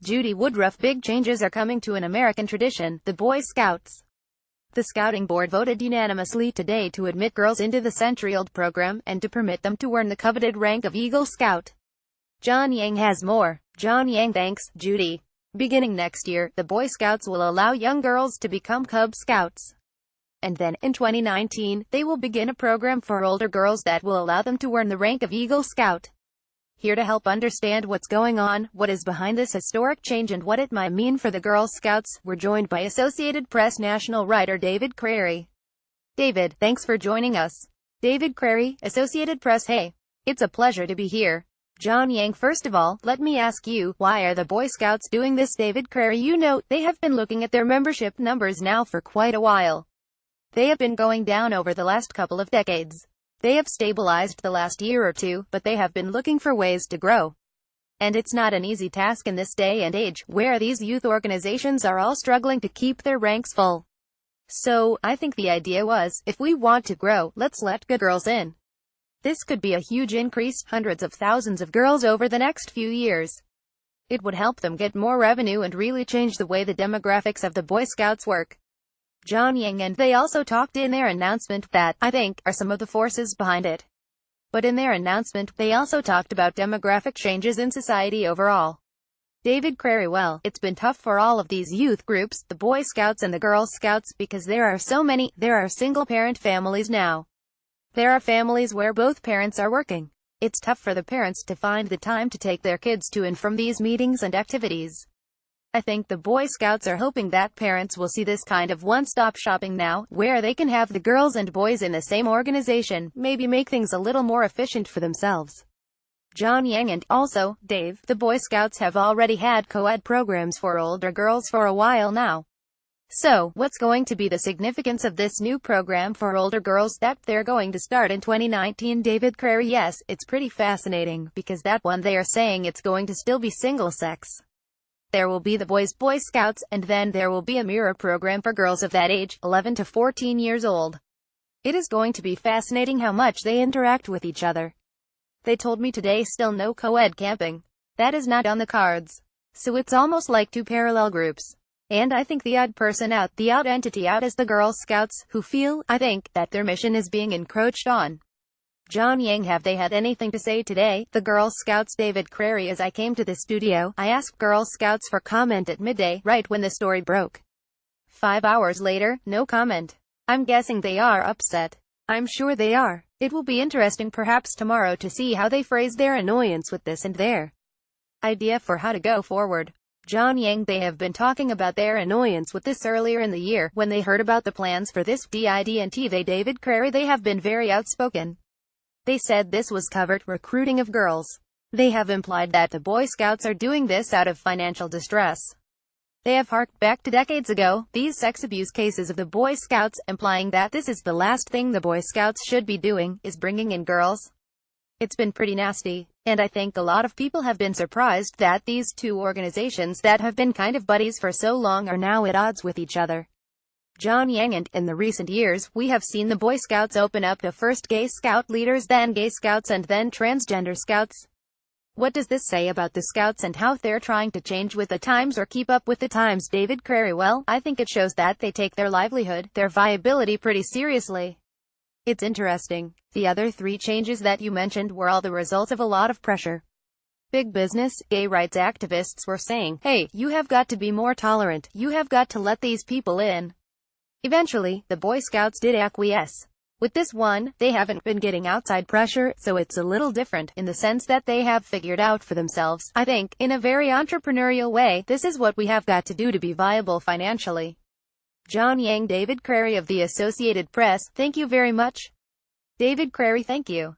Judy Woodruff. Big changes are coming to an American tradition, the Boy Scouts. The Scouting Board voted unanimously today to admit girls into the century-old program, and to permit them to earn the coveted rank of Eagle Scout. John Yang has more. John Yang thanks Judy. Beginning next year, the Boy Scouts will allow young girls to become Cub Scouts. And then, in 2019, they will begin a program for older girls that will allow them to earn the rank of Eagle Scout. Here to help understand what's going on, what is behind this historic change, and what it might mean for the Girl Scouts, we're joined by Associated Press national writer David Crary. David, thanks for joining us. David Crary, Associated Press. Hey, it's a pleasure to be here. John Yang, first of all, let me ask you, why are the Boy Scouts doing this? David Crary, you know, they have been looking at their membership numbers now for quite a while. They have been going down over the last couple of decades. They have stabilized the last year or two, but they have been looking for ways to grow. And it's not an easy task in this day and age, where these youth organizations are all struggling to keep their ranks full. So, I think the idea was, if we want to grow, let's let good girls in. This could be a huge increase, hundreds of thousands of girls over the next few years. It would help them get more revenue and really change the way the demographics of the Boy Scouts work. John Yang, and they also talked in their announcement that, I think, are some of the forces behind it. But in their announcement, they also talked about demographic changes in society overall. David Crary, well, it's been tough for all of these youth groups, the Boy Scouts and the Girl Scouts, because there are so many. There are single-parent families now. There are families where both parents are working. It's tough for the parents to find the time to take their kids to and from these meetings and activities. I think the Boy Scouts are hoping that parents will see this kind of one-stop shopping now, where they can have the girls and boys in the same organization, maybe make things a little more efficient for themselves. John Yang, and also, Dave, the Boy Scouts have already had co-ed programs for older girls for a while now. So, what's going to be the significance of this new program for older girls that they're going to start in 2019? David Crary, yes, it's pretty fascinating, because that one they are saying it's going to still be single-sex. There will be the Boy Scouts, and then there will be a mirror program for girls of that age, 11 to 14 years old. It is going to be fascinating how much they interact with each other. They told me today still no co-ed camping. That is not on the cards. So it's almost like two parallel groups. And I think the odd person out, the odd entity out, is the Girl Scouts, who feel, I think, that their mission is being encroached on. John Yang, have they had anything to say today? The Girl Scouts. David Crary, as I came to the studio, I asked Girl Scouts for comment at midday, right when the story broke. 5 hours later, no comment. I'm guessing they are upset. I'm sure they are. It will be interesting perhaps tomorrow to see how they phrase their annoyance with this and their idea for how to go forward. John Yang, they have been talking about their annoyance with this earlier in the year, when they heard about the plans for this DID&T. David Crary, they have been very outspoken. They said this was covert recruiting of girls. They have implied that the Boy Scouts are doing this out of financial distress. They have harked back to decades ago, these sex abuse cases of the Boy Scouts, implying that this is the last thing the Boy Scouts should be doing, is bringing in girls. It's been pretty nasty. And I think a lot of people have been surprised that these two organizations that have been kind of buddies for so long are now at odds with each other. John Yang, and in the recent years, we have seen the Boy Scouts open up to first gay scout leaders, then gay scouts, and then transgender scouts. What does this say about the scouts and how they're trying to change with the times or keep up with the times? David Crary, well, I think it shows that they take their livelihood, their viability pretty seriously. It's interesting. The other three changes that you mentioned were all the result of a lot of pressure. Big business, gay rights activists were saying, hey, you have got to be more tolerant, you have got to let these people in. Eventually, the Boy Scouts did acquiesce. With this one, they haven't been getting outside pressure, so it's a little different, in the sense that they have figured out for themselves, I think, in a very entrepreneurial way, this is what we have got to do to be viable financially. John Yang. David Crary of the Associated Press, thank you very much. David Crary, thank you.